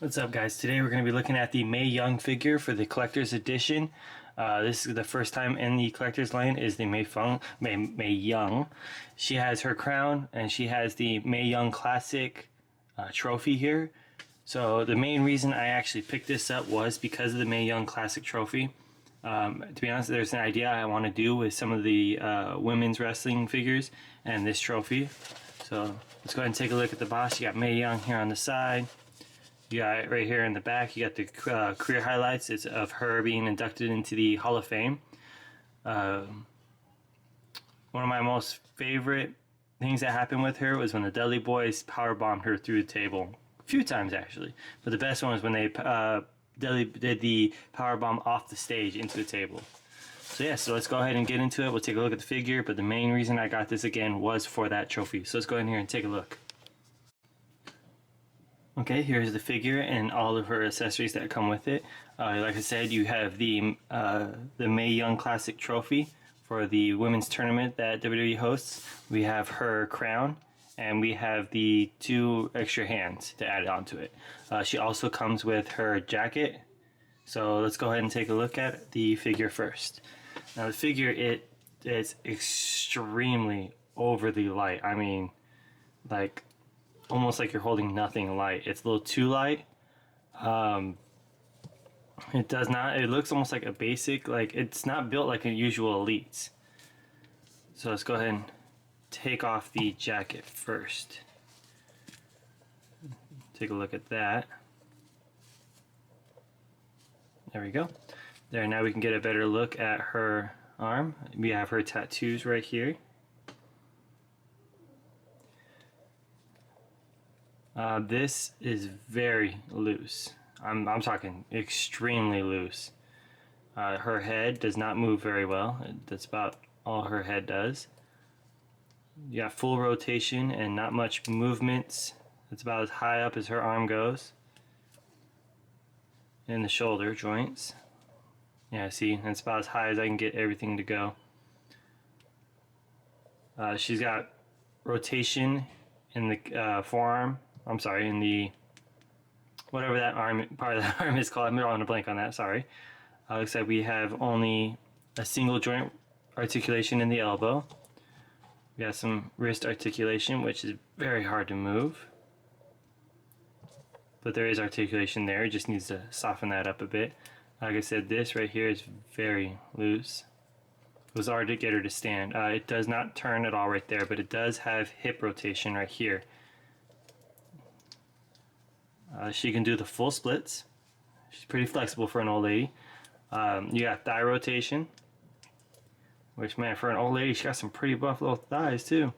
What's up, guys? Today we're going to be looking at the Mae Young figure for the collector's edition. This is the first time in the collector's line is the Mae Young. She has her crown and she has the Mae Young Classic trophy here. So the main reason I actually picked this up was because of the Mae Young Classic trophy. To be honest, there's an idea I want to do with some of the women's wrestling figures and this trophy. So let's go ahead and take a look at the box. You got Mae Young here on the side. You got right here in the back, you got the career highlights. It's of her being inducted into the Hall of Fame. One of my most favorite things that happened with her was when the Dudley Boys powerbombed her through the table. A few times, actually. But the best one was when they Dudley did the powerbomb off the stage into the table. So yeah, so let's go ahead and get into it. We'll take a look at the figure, but the main reason I got this again was for that trophy. So let's go in here and take a look. Okay, here's the figure and all of her accessories that come with it. Like I said, you have the Mae Young Classic trophy for the women's tournament that WWE hosts. We have her crown, and we have the 2 extra hands to add onto it. She also comes with her jacket. So let's go ahead and take a look at the figure first. Now the figure, it's extremely overly light. I mean, like, almost like you're holding nothing light. It's a little too light. It looks almost like a basic, like it's not built like a usual Elites. So let's go ahead and take off the jacket first. Take a look at that. There we go. There, now we can get a better look at her arm. We have her tattoos right here. This is very loose. I'm talking extremely loose. Her head does not move very well. That's about all her head does. You got full rotation and not much movements. It's about as high up as her arm goes. And the shoulder joints. Yeah, see, that's about as high as I can get everything to go. She's got rotation in the forearm. I'm sorry, in the whatever that arm part of that arm is called. I'm drawing a blank on that. Sorry. Looks like we have only a single joint articulation in the elbow. We got some wrist articulation, which is very hard to move, but there is articulation there. It just needs to soften that up a bit. Like I said, this right here is very loose. It was hard to get her to stand. It does not turn at all right there, but it does have hip rotation right here. She can do the full splits. She's pretty flexible for an old lady. You got thigh rotation, which, man, for an old lady, she got some pretty buff little thighs too.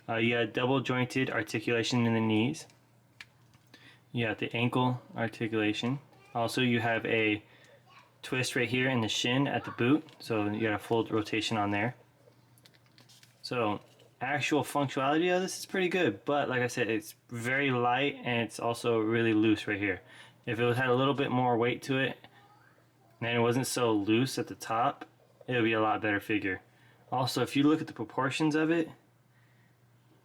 You got double jointed articulation in the knees. You got the ankle articulation. Also, you have a twist right here in the shin at the boot, so you got a full rotation on there. So actual functionality of this is pretty good, but like I said, it's very light and it's also really loose right here. If it had a little bit more weight to it and it wasn't so loose at the top, it would be a lot better figure. Also, if you look at the proportions of it,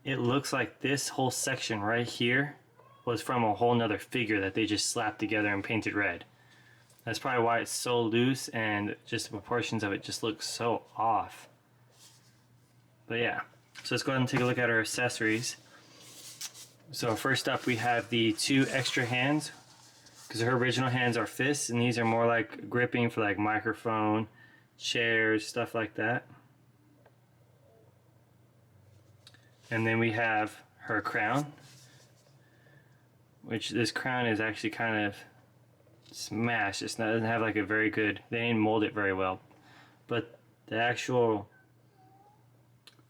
it looks like this whole section right here was from a whole nother figure that they just slapped together and painted red. That's probably why it's so loose, and just the proportions of it just look so off. But yeah, so let's go ahead and take a look at our accessories. So first up, we have the 2 extra hands, because her original hands are fists, and these are more like gripping for like microphone, chairs, stuff like that. And then we have her crown, which this crown is actually kind of smashed. It doesn't have like a very good, they didn't mold it very well, but the actual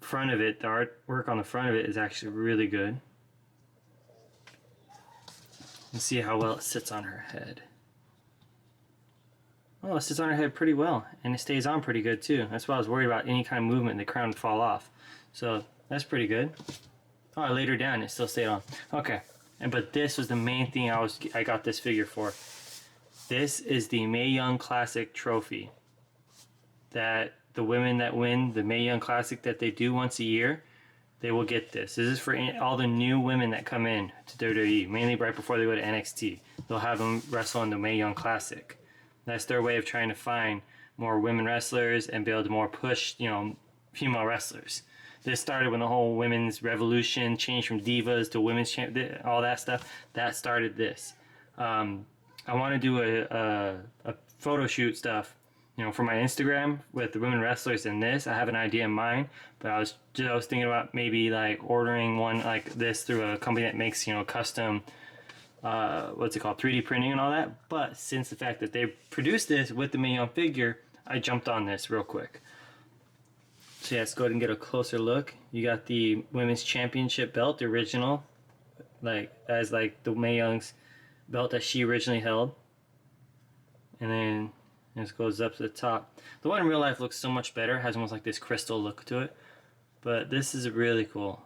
front of it, the artwork on the front of it is actually really good. Let's see how well it sits on her head. Oh, it sits on her head pretty well, and it stays on pretty good too. That's why I was worried about any kind of movement, the crown would fall off. So that's pretty good. Oh, I laid her down, it still stayed on. Okay, but this was the main thing I got this figure for. This is the Mae Young Classic trophy that the women that win the Mae Young Classic that they do once a year, they will get this. This is for all the new women that come in to WWE, mainly right before they go to NXT. they'll have them wrestle in the Mae Young Classic. That's their way of trying to find more women wrestlers and be able to more push, you know, female wrestlers. This started when the whole women's revolution changed from divas to women's champ, all that stuff. That started this. I want to do a photo shoot stuff, you know, for my Instagram with the women wrestlers in this. I have an idea in mind, but I was thinking about maybe like ordering one like this through a company that makes, you know, custom, what's it called, 3D printing and all that. But since the fact that they produced this with the Mae Young figure, I jumped on this real quick. So yeah, let's go ahead and get a closer look. You got the women's championship belt, the original, like as like the Mae Young's belt that she originally held. And then this goes up to the top. The one in real life looks so much better, has almost like this crystal look to it. But this is really cool.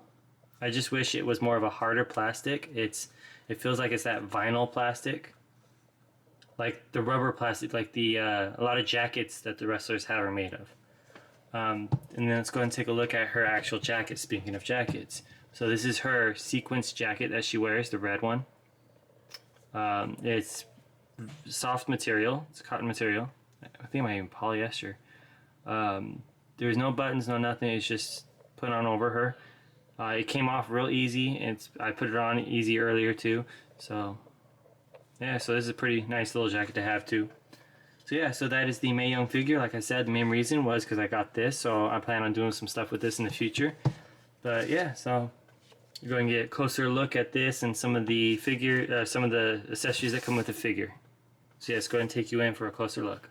I just wish it was more of a harder plastic. It feels like it's that vinyl plastic, like the rubber plastic, like the a lot of jackets that the wrestlers have are made of. And then let's go and take a look at her actual jacket. Speaking of jackets, so this is her sequence jacket that she wears, the red one. It's soft material. It's cotton material. I think it might even polyester. There's no buttons, no nothing. It's just put on over her. It came off real easy. I put it on easy earlier too. So yeah, so this is a pretty nice little jacket to have too. So yeah, so that is the Mae Young figure. Like I said, the main reason was because I got this, so I plan on doing some stuff with this in the future. But yeah, so you're going to get a closer look at this and some of the figure, some of the accessories that come with the figure. So yeah, let's go ahead and take you in for a closer look.